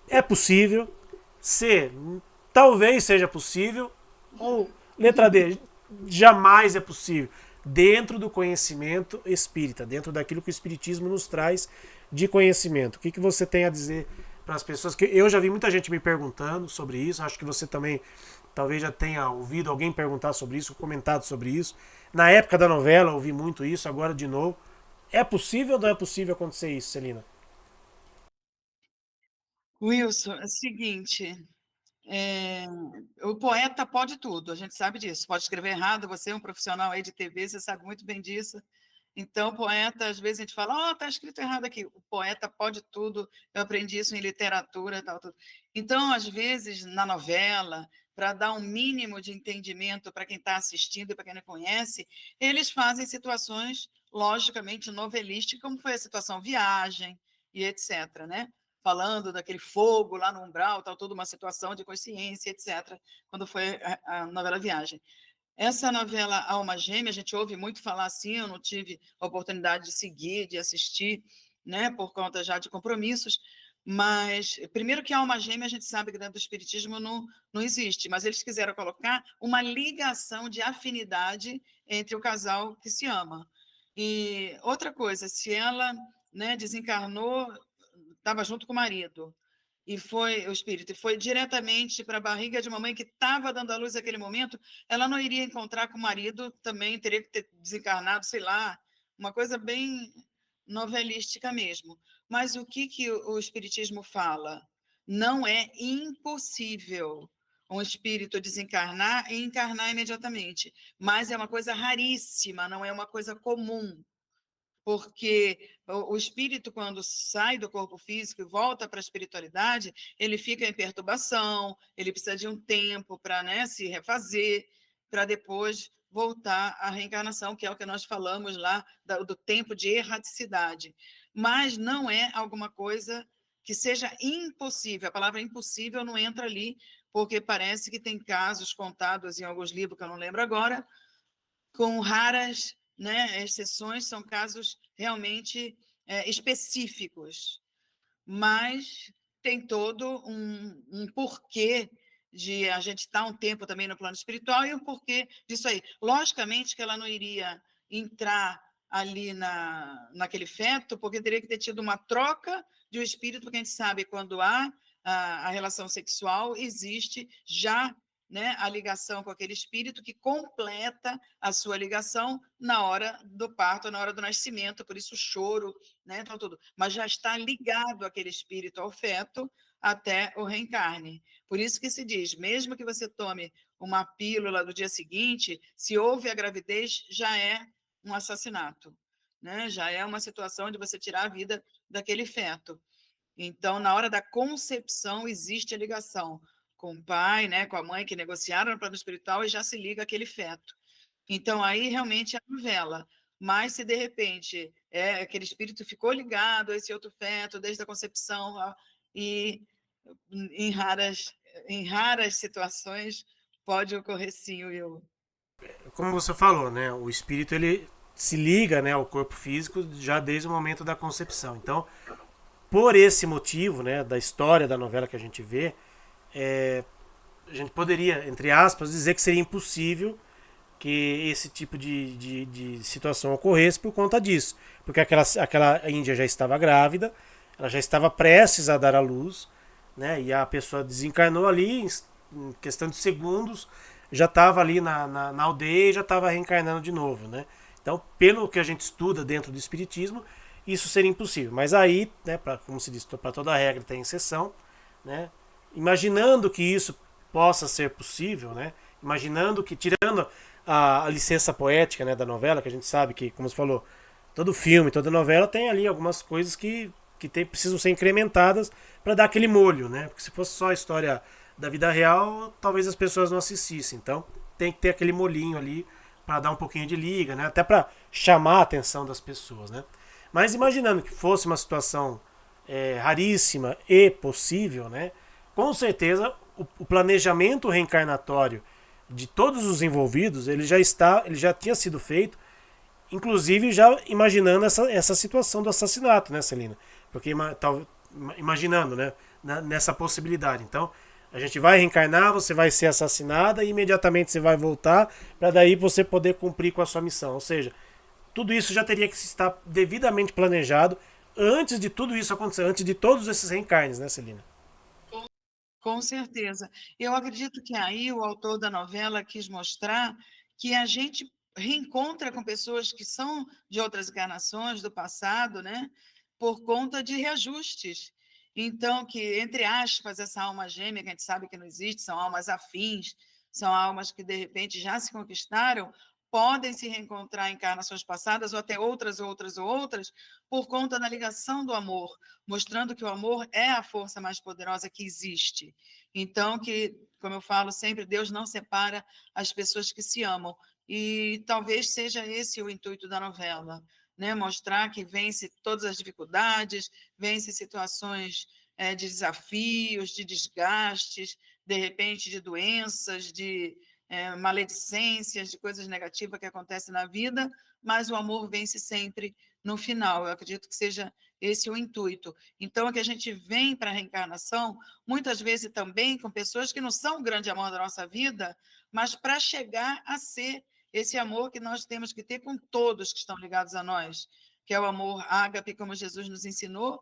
é possível. C, talvez seja possível. Ou letra D, jamais é possível. Dentro do conhecimento espírita, dentro daquilo que o espiritismo nos traz de conhecimento. O que você tem a dizer para as pessoas? Que eu já vi muita gente me perguntando sobre isso. Acho que você também talvez já tenha ouvido alguém perguntar sobre isso, comentado sobre isso. Na época da novela eu ouvi muito isso, agora de novo. É possível ou não é possível acontecer isso, Celina? Wilson, é o seguinte, o poeta pode tudo, a gente sabe disso. Pode escrever errado, você é um profissional aí de TV, você sabe muito bem disso. Então, o poeta, às vezes a gente fala, está escrito errado aqui. O poeta pode tudo, eu aprendi isso em literatura, tal, tudo. Então, às vezes, na novela, para dar um mínimo de entendimento para quem está assistindo e para quem não conhece, eles fazem situações, logicamente, novelísticas, como foi a situação Viagem e etc., né? Falando daquele fogo lá no umbral, tal, toda uma situação de consciência, etc., quando foi a novela Viagem. Essa novela Alma Gêmea, a gente ouve muito falar assim, eu não tive a oportunidade de seguir, de assistir, né, por conta já de compromissos, mas, primeiro que a Alma Gêmea, a gente sabe que dentro do Espiritismo não existe, mas eles quiseram colocar uma ligação de afinidade entre o casal que se ama. E outra coisa, se ela, né, desencarnou, estava junto com o marido, e foi o espírito, e foi diretamente para a barriga de uma mãe que estava dando à luz naquele momento, ela não iria encontrar com o marido, também teria que ter desencarnado, sei lá, uma coisa bem novelística mesmo. Mas o que o espiritismo fala? Não é impossível um espírito desencarnar e encarnar imediatamente, mas é uma coisa raríssima, não é uma coisa comum, porque o espírito, quando sai do corpo físico e volta para a espiritualidade, ele fica em perturbação, ele precisa de um tempo para, né, se refazer, para depois voltar à reencarnação, que é o que nós falamos lá do tempo de erraticidade. Mas não é alguma coisa que seja impossível. A palavra impossível não entra ali, porque parece que tem casos contados em alguns livros, que eu não lembro agora, com raras, né, exceções, são casos realmente específicos, mas tem todo um porquê de a gente estar um tempo também no plano espiritual e um porquê disso aí. Logicamente que ela não iria entrar ali naquele feto, porque teria que ter tido uma troca de um espírito, porque a gente sabe quando há a relação sexual, existe já, né, a ligação com aquele espírito que completa a sua ligação na hora do parto, na hora do nascimento, por isso o choro, né, então tudo, mas já está ligado aquele espírito ao feto até o reencarne. Por isso que se diz, mesmo que você tome uma pílula do dia seguinte, se houve a gravidez, já é um assassinato, né? Já é uma situação de você tirar a vida daquele feto. Então, na hora da concepção, existe a ligação com o pai, né, com a mãe, que negociaram no plano espiritual e já se liga aquele feto. Então, aí realmente é a novela. Mas se de repente aquele espírito ficou ligado a esse outro feto desde a concepção, e em raras situações pode ocorrer sim, Will. Como você falou, né, o espírito ele se liga, né, ao corpo físico já desde o momento da concepção. Então, por esse motivo, né, da história da novela que a gente vê, a gente poderia, entre aspas, dizer que seria impossível que esse tipo de situação ocorresse por conta disso. Porque aquela índia já estava grávida, ela já estava prestes a dar à luz, né? E a pessoa desencarnou ali em questão de segundos, já estava ali na aldeia e já estava reencarnando de novo, né? Então, pelo que a gente estuda dentro do espiritismo, isso seria impossível. Mas aí, né, como se diz, para toda regra tem exceção, né? Imaginando que isso possa ser possível, né? Imaginando que, tirando a licença poética, né, da novela, que a gente sabe que, como você falou, todo filme, toda novela tem ali algumas coisas que precisam ser incrementadas para dar aquele molho, né? Porque se fosse só a história da vida real, talvez as pessoas não assistissem. Então tem que ter aquele molhinho ali para dar um pouquinho de liga, né? Até para chamar a atenção das pessoas, né? Mas imaginando que fosse uma situação raríssima e possível, né? Com certeza o planejamento reencarnatório de todos os envolvidos ele já tinha sido feito, inclusive já imaginando essa situação do assassinato, né, Celina? Porque imaginando, né, nessa possibilidade. Então, a gente vai reencarnar, você vai ser assassinada e imediatamente você vai voltar para daí você poder cumprir com a sua missão. Ou seja, tudo isso já teria que estar devidamente planejado antes de tudo isso acontecer, antes de todos esses reencarnes, né, Celina? Com certeza. Eu acredito que aí o autor da novela quis mostrar que a gente reencontra com pessoas que são de outras encarnações do passado, né? Por conta de reajustes. Então, que, entre aspas, essa alma gêmea, que a gente sabe que não existe, são almas afins, são almas que, de repente, já se conquistaram, podem se reencontrar em encarnações passadas, ou até outras, por conta da ligação do amor, mostrando que o amor é a força mais poderosa que existe. Então, que, como eu falo sempre, Deus não separa as pessoas que se amam. E talvez seja esse o intuito da novela, né? Mostrar que vence todas as dificuldades, vence situações de desafios, de desgastes, de repente de doenças, de maledicências, de coisas negativas que acontecem na vida, mas o amor vence sempre no final. Eu acredito que seja esse o intuito. Então, é que a gente vem para a reencarnação, muitas vezes também com pessoas que não são o grande amor da nossa vida, mas para chegar a ser esse amor que nós temos que ter com todos que estão ligados a nós, que é o amor ágape, como Jesus nos ensinou,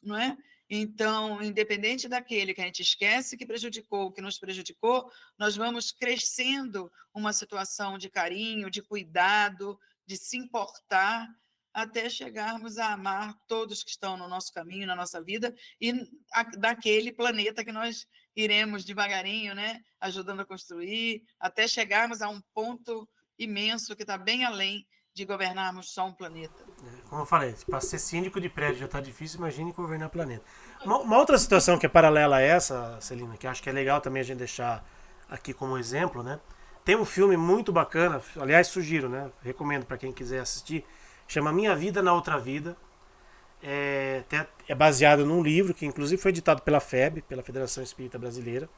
não é? Então, independente daquele que a gente esquece que prejudicou, que nos prejudicou, nós vamos crescendo uma situação de carinho, de cuidado, de se importar, até chegarmos a amar todos que estão no nosso caminho, na nossa vida, e daquele planeta que nós iremos devagarinho, né, ajudando a construir, até chegarmos a um ponto imenso que está bem além de governarmos só um planeta. Como eu falei, para ser síndico de prédio já está difícil, imagine governar planeta. Uma outra situação que é paralela a essa, Celina, que acho que é legal também a gente deixar aqui como exemplo, né? Tem um filme muito bacana, aliás, sugiro, né? Recomendo para quem quiser assistir, chama Minha Vida na Outra Vida. É baseado num livro que inclusive foi editado pela FEB, pela Federação Espírita Brasileira,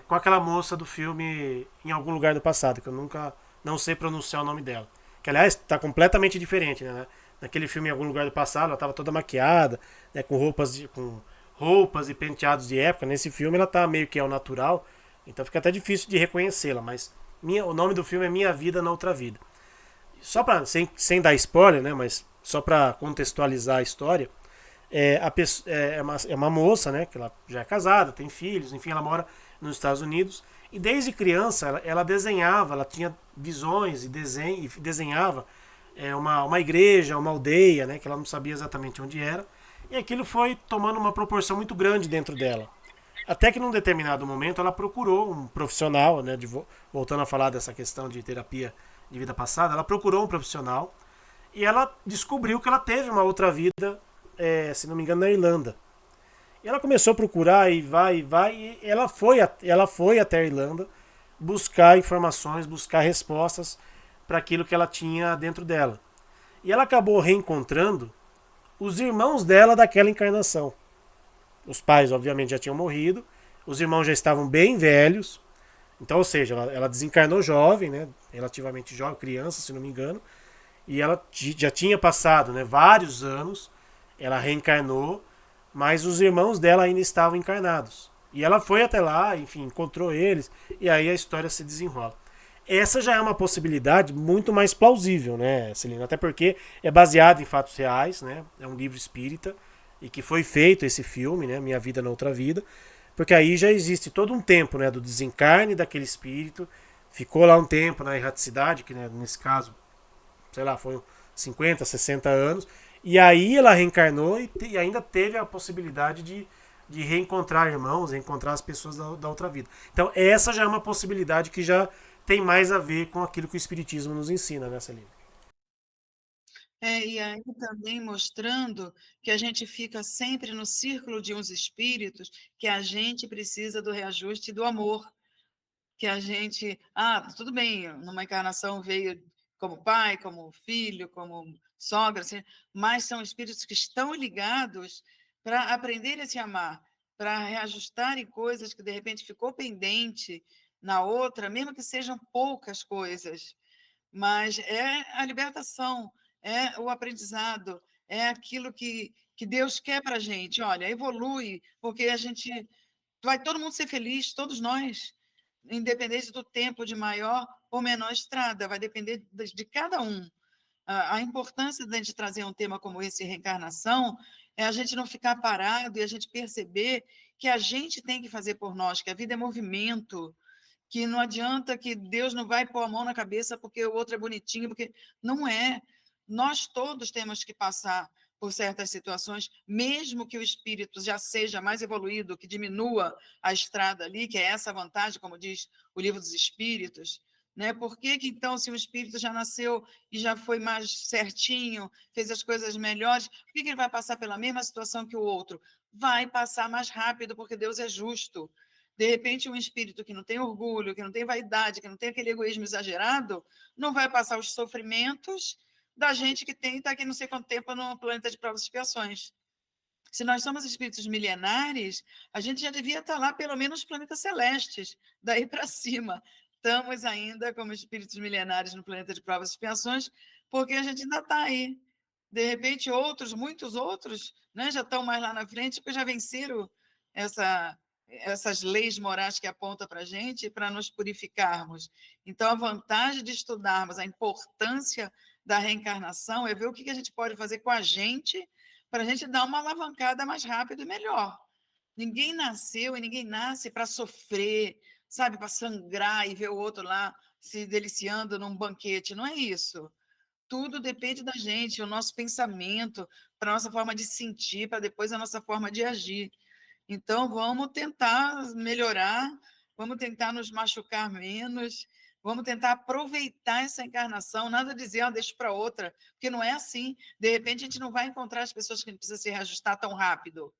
com aquela moça do filme Em Algum Lugar do Passado, que eu nunca não sei pronunciar o nome dela. Que aliás está completamente diferente, né? Naquele filme Em Algum Lugar do Passado ela estava toda maquiada, né, com roupas e penteados de época. Nesse filme ela está meio que ao natural, então fica até difícil de reconhecê-la, mas o nome do filme é Minha Vida na Outra Vida. Só para sem dar spoiler, né, mas só para contextualizar a história, é uma moça, né, que ela já é casada, tem filhos, enfim, ela mora nos Estados Unidos e desde criança ela desenhava, ela tinha visões e desenhava uma igreja, uma aldeia, né, que ela não sabia exatamente onde era, e aquilo foi tomando uma proporção muito grande dentro dela. Até que num determinado momento ela procurou um profissional, né, voltando a falar dessa questão de terapia de vida passada, ela procurou um profissional e ela descobriu que ela teve uma outra vida, se não me engano, na Irlanda. E ela começou a procurar e vai, e ela foi até a Irlanda buscar informações, buscar respostas para aquilo que ela tinha dentro dela. E ela acabou reencontrando os irmãos dela daquela encarnação. Os pais, obviamente, já tinham morrido, os irmãos já estavam bem velhos, então, ou seja, ela desencarnou jovem, né, relativamente jovem, criança, se não me engano, e ela já tinha passado, né, vários anos, ela reencarnou, mas os irmãos dela ainda estavam encarnados. E ela foi até lá, enfim, encontrou eles, e aí a história se desenrola. Essa já é uma possibilidade muito mais plausível, né, Celina? Até porque é baseado em fatos reais, né? É um livro espírita, e que foi feito esse filme, né, Minha Vida na Outra Vida, porque aí já existe todo um tempo, né, do desencarne daquele espírito, ficou lá um tempo na erraticidade, que, né, nesse caso, sei lá, foi 50, 60 anos, e aí ela reencarnou e ainda teve a possibilidade de reencontrar irmãos, reencontrar as pessoas da outra vida. Então essa já é uma possibilidade que já tem mais a ver com aquilo que o Espiritismo nos ensina, né, Celina? E aí também mostrando que a gente fica sempre no círculo de uns espíritos, que a gente precisa do reajuste do amor, que a gente, tudo bem, numa encarnação veio como pai, como filho, como sogra, assim, mas são espíritos que estão ligados para aprender a se amar, para reajustarem coisas que de repente ficou pendente na outra, mesmo que sejam poucas coisas, mas é a libertação, é o aprendizado, é aquilo que Deus quer para a gente. Olha, evolui, porque a gente vai todo mundo ser feliz, todos nós, independente do tempo de maior ou menor estrada, vai depender de cada um. A importância de a gente trazer um tema como esse, reencarnação, é a gente não ficar parado e a gente perceber que a gente tem que fazer por nós, que a vida é movimento, que não adianta que Deus não vai pôr a mão na cabeça porque o outro é bonitinho, porque não é. Nós todos temos que passar por certas situações, mesmo que o espírito já seja mais evoluído, que diminua a estrada ali, que é essa a vantagem, como diz o livro dos espíritos, né? Por que que, então, se o espírito já nasceu e já foi mais certinho, fez as coisas melhores, por que que ele vai passar pela mesma situação que o outro? Vai passar mais rápido, porque Deus é justo. De repente, um espírito que não tem orgulho, que não tem vaidade, que não tem aquele egoísmo exagerado, não vai passar os sofrimentos da gente que tem está aqui não sei quanto tempo no planeta de provas e expiações. Se nós somos espíritos milenares, a gente já devia estar lá, pelo menos, nos planetas celestes, daí para cima. Estamos ainda como espíritos milenares no planeta de provas e expiações, porque a gente ainda está aí. De repente, outros, muitos outros, né, já estão mais lá na frente, porque já venceram essas leis morais que aponta para a gente para nos purificarmos. Então, a vantagem de estudarmos a importância da reencarnação é ver o que a gente pode fazer com a gente para a gente dar uma alavancada mais rápido e melhor. Ninguém nasceu e ninguém nasce para sofrer, sabe, para sangrar e ver o outro lá se deliciando num banquete. Não é isso. Tudo depende da gente, o nosso pensamento, para a nossa forma de sentir, para depois a nossa forma de agir. Então, vamos tentar melhorar, vamos tentar nos machucar menos, vamos tentar aproveitar essa encarnação, nada dizer, deixa para outra, porque não é assim. De repente, a gente não vai encontrar as pessoas que a gente precisa se reajustar tão rápido.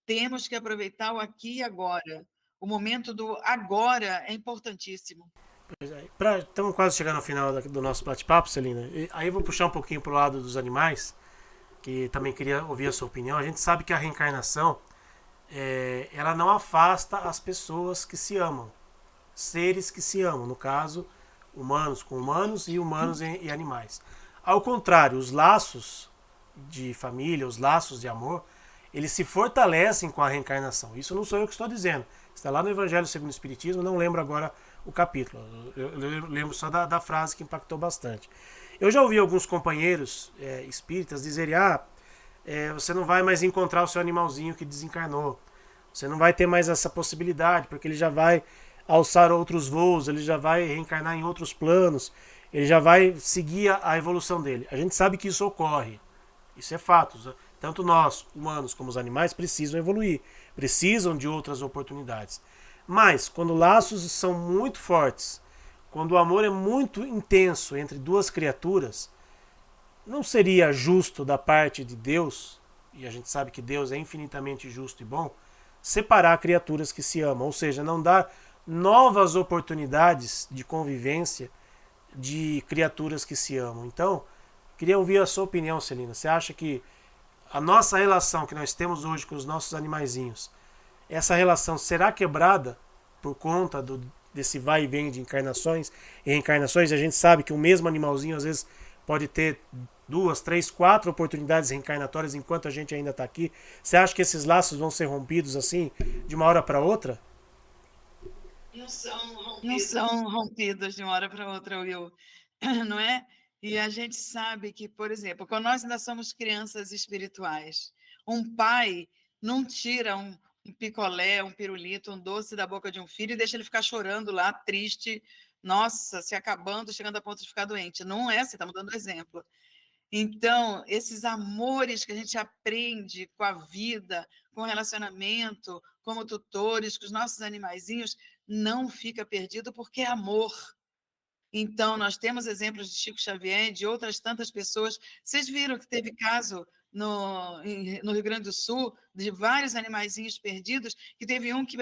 Temos que aproveitar o aqui e agora. O momento do agora é importantíssimo. Estamos quase chegando ao final do nosso bate-papo, Celina. Aí eu vou puxar um pouquinho para o lado dos animais, que também queria ouvir a sua opinião. A gente sabe que a reencarnação, ela não afasta as pessoas que se amam, seres que se amam, no caso, humanos com humanos e humanos e animais. Ao contrário, os laços de família, os laços de amor, eles se fortalecem com a reencarnação. Isso não sou eu que estou dizendo. Está lá no Evangelho segundo o Espiritismo, não lembro agora o capítulo. Eu lembro só da frase que impactou bastante. Eu já ouvi alguns companheiros espíritas dizerem: você não vai mais encontrar o seu animalzinho que desencarnou. Você não vai ter mais essa possibilidade, porque ele já vai alçar outros voos, ele já vai reencarnar em outros planos, ele já vai seguir a evolução dele. A gente sabe que isso ocorre. Isso é fato. Tanto nós, humanos, como os animais, precisam evoluir, precisam de outras oportunidades. Mas, quando laços são muito fortes, quando o amor é muito intenso entre duas criaturas, não seria justo da parte de Deus, e a gente sabe que Deus é infinitamente justo e bom, separar criaturas que se amam, ou seja, não dar novas oportunidades de convivência de criaturas que se amam. Então, queria ouvir a sua opinião, Celina. Você acha que a nossa relação que nós temos hoje com os nossos animaizinhos, essa relação será quebrada por conta desse vai e vem de encarnações e reencarnações? A gente sabe que o mesmo animalzinho às vezes pode ter 2, 3, 4 oportunidades reencarnatórias enquanto a gente ainda está aqui. Você acha que esses laços vão ser rompidos assim, de uma hora para outra? Não são rompidos de uma hora para outra, Will, não é? E a gente sabe que, por exemplo, quando nós ainda somos crianças espirituais, um pai não tira um picolé, um pirulito, um doce da boca de um filho e deixa ele ficar chorando lá, triste, nossa, se acabando, chegando a ponto de ficar doente. Não é assim, estamos dando exemplo. Então, esses amores que a gente aprende com a vida, com o relacionamento, como tutores, com os nossos animaizinhos, não fica perdido porque é amor. Então, nós temos exemplos de Chico Xavier e de outras tantas pessoas. Vocês viram que teve caso no Rio Grande do Sul de vários animaizinhos perdidos, que teve um que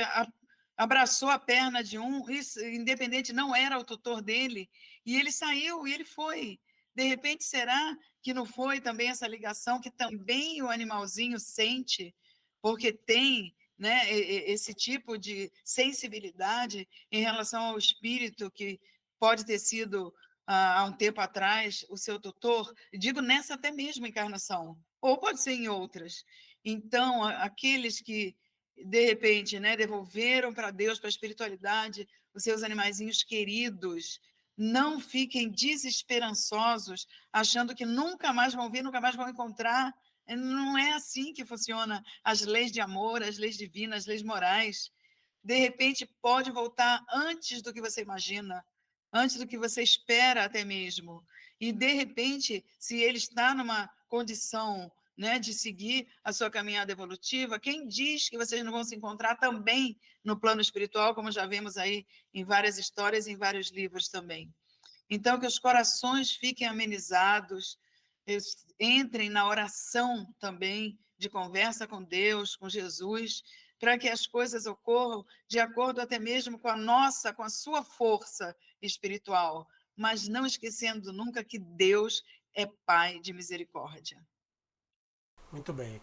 abraçou a perna de um, isso, independente, não era o tutor dele, e ele saiu e ele foi. De repente, será que não foi também essa ligação que também o animalzinho sente, porque tem, né, esse tipo de sensibilidade em relação ao espírito que pode ter sido, há um tempo atrás, o seu tutor, digo nessa até mesmo encarnação, ou pode ser em outras. Então, aqueles que, de repente, né, devolveram para Deus, para a espiritualidade, os seus animaizinhos queridos, não fiquem desesperançosos, achando que nunca mais vão ver, nunca mais vão encontrar. Não é assim que funciona as leis de amor, as leis divinas, as leis morais. De repente, pode voltar antes do que você imagina, antes do que você espera até mesmo. E, de repente, se ele está numa condição, né, de seguir a sua caminhada evolutiva, quem diz que vocês não vão se encontrar também no plano espiritual, como já vemos aí em várias histórias, em vários livros também. Então, que os corações fiquem amenizados, eles entrem na oração também, de conversa com Deus, com Jesus, para que as coisas ocorram de acordo até mesmo com a nossa, com a sua força espiritual, mas não esquecendo nunca que Deus é Pai de misericórdia. Muito bem.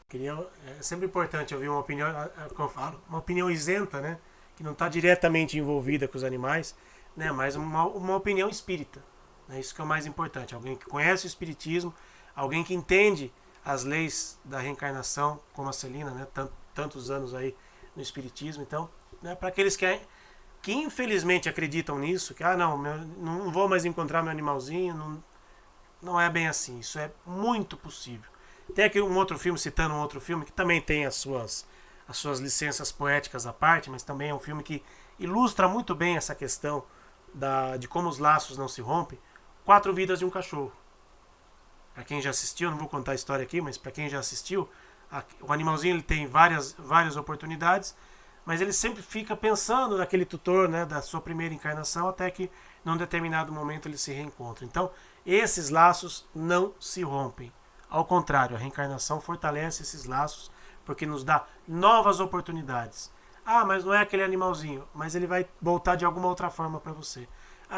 É sempre importante ouvir uma opinião, como eu falo, uma opinião isenta, né? Que não está diretamente envolvida com os animais, né? Mas uma opinião espírita. Né? Isso que é o mais importante. Alguém que conhece o espiritismo, alguém que entende as leis da reencarnação, como a Celina, né? Tantos anos aí no espiritismo. Então, né? Para aqueles que infelizmente acreditam nisso, que não, não vou mais encontrar meu animalzinho, não é bem assim. Isso é muito possível. Tem aqui um outro filme, citando um outro filme, que também tem as suas licenças poéticas à parte, mas também é um filme que ilustra muito bem essa questão de como os laços não se rompem. Quatro Vidas de um Cachorro. Para quem já assistiu, não vou contar a história aqui, mas para quem já assistiu, o animalzinho ele tem várias oportunidades, mas ele sempre fica pensando naquele tutor, né, da sua primeira encarnação, até que num determinado momento ele se reencontra. Então, esses laços não se rompem. Ao contrário, a reencarnação fortalece esses laços porque nos dá novas oportunidades. Mas não é aquele animalzinho, mas ele vai voltar de alguma outra forma para você.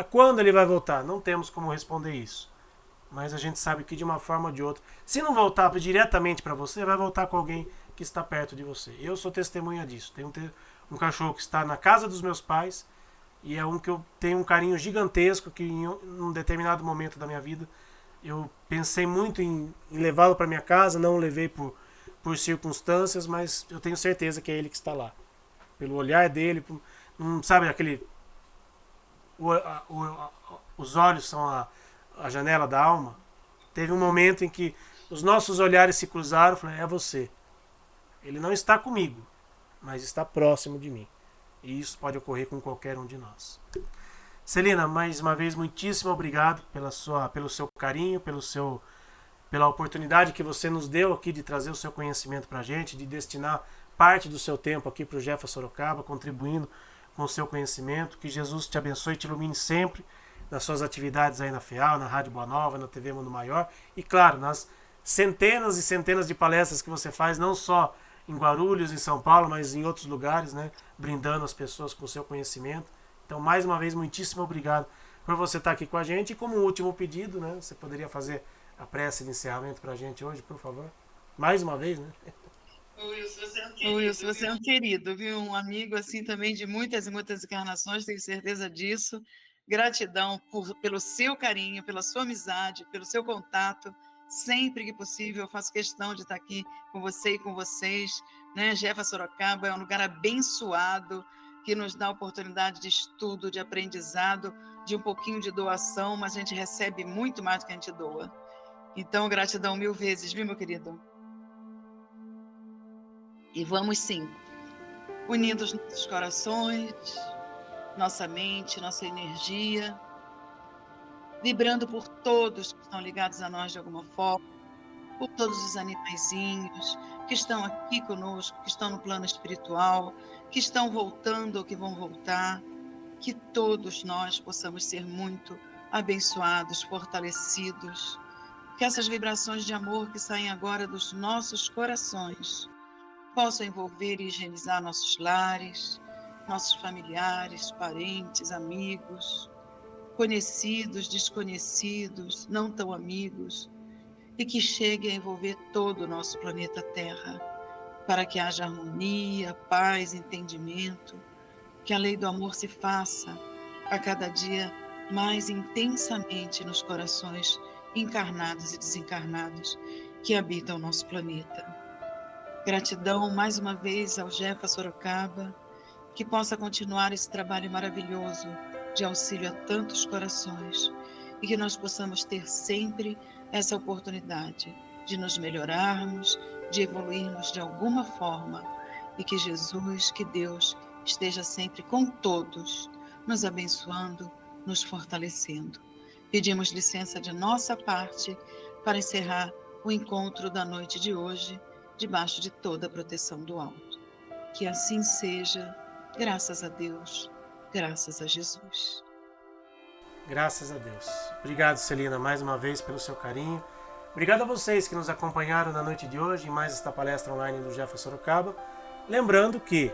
Quando ele vai voltar? Não temos como responder isso. Mas a gente sabe que de uma forma ou de outra, se não voltar diretamente para você, vai voltar com alguém que está perto de você. Eu sou testemunha disso. Tem um cachorro que está na casa dos meus pais e é um que eu tenho um carinho gigantesco que em um determinado momento da minha vida eu pensei muito em levá-lo para minha casa, não o levei por circunstâncias, mas eu tenho certeza que é ele que está lá. Pelo olhar dele, não sabe aquele os olhos são a janela da alma. Teve um momento em que os nossos olhares se cruzaram, eu falei, é você. Ele não está comigo, mas está próximo de mim. E isso pode ocorrer com qualquer um de nós. Celina, mais uma vez, muitíssimo obrigado pelo seu carinho, pela oportunidade que você nos deu aqui de trazer o seu conhecimento para a gente, de destinar parte do seu tempo aqui para o Jefa Sorocaba, contribuindo com o seu conhecimento. Que Jesus te abençoe e te ilumine sempre nas suas atividades aí na FEAL, na Rádio Boa Nova, na TV Mundo Maior e, claro, nas centenas e centenas de palestras que você faz, não só em Guarulhos, em São Paulo, mas em outros lugares, né, brindando as pessoas com o seu conhecimento. Então, mais uma vez, muitíssimo obrigado por você estar aqui com a gente. E como último pedido, né, você poderia fazer a prece de encerramento para a gente hoje, por favor? Mais uma vez, né? Wilson, você é um querido, viu? Um amigo assim também de muitas e muitas encarnações, tenho certeza disso. Gratidão pelo seu carinho, pela sua amizade, pelo seu contato. Sempre que possível, eu faço questão de estar aqui com você e com vocês. Né? Jefa Sorocaba é um lugar abençoado que nos dá oportunidade de estudo, de aprendizado, de um pouquinho de doação, mas a gente recebe muito mais do que a gente doa. Então, gratidão 1000 vezes, viu, meu querido? E vamos sim, unindo os nossos corações, nossa mente, nossa energia, vibrando por todos que estão ligados a nós de alguma forma, por todos os animaizinhos que estão aqui conosco, que estão no plano espiritual, que estão voltando ou que vão voltar, que todos nós possamos ser muito abençoados, fortalecidos, que essas vibrações de amor que saem agora dos nossos corações possam envolver e higienizar nossos lares, nossos familiares, parentes, amigos, conhecidos, desconhecidos, não tão amigos, e que chegue a envolver todo o nosso planeta Terra, para que haja harmonia, paz, entendimento, que a lei do amor se faça a cada dia mais intensamente nos corações encarnados e desencarnados que habitam o nosso planeta. Gratidão mais uma vez ao Jefa Sorocaba, que possa continuar esse trabalho maravilhoso de auxílio a tantos corações e que nós possamos ter sempre essa oportunidade de nos melhorarmos, de evoluirmos de alguma forma e que Jesus, que Deus esteja sempre com todos, nos abençoando, nos fortalecendo. Pedimos licença de nossa parte para encerrar o encontro da noite de hoje, debaixo de toda a proteção do alto. Que assim seja, graças a Deus, graças a Jesus. Graças a Deus. Obrigado, Celina, mais uma vez pelo seu carinho. Obrigado a vocês que nos acompanharam na noite de hoje em mais esta palestra online do Jefa Sorocaba. Lembrando que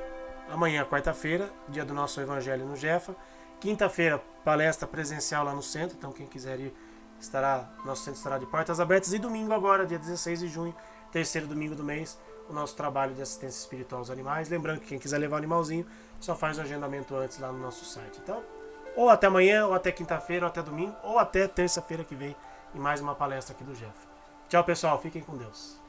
amanhã, quarta-feira, dia do nosso Evangelho no Jefa. Quinta-feira, palestra presencial lá no centro, então quem quiser ir, nosso centro estará de portas abertas. E domingo agora, dia 16 de junho, terceiro domingo do mês, o nosso trabalho de assistência espiritual aos animais. Lembrando que quem quiser levar o animalzinho, só faz o agendamento antes lá no nosso site. Então, ou até amanhã, ou até quinta-feira, ou até domingo, ou até terça-feira que vem, em mais uma palestra aqui do Jeff. Tchau, pessoal. Fiquem com Deus.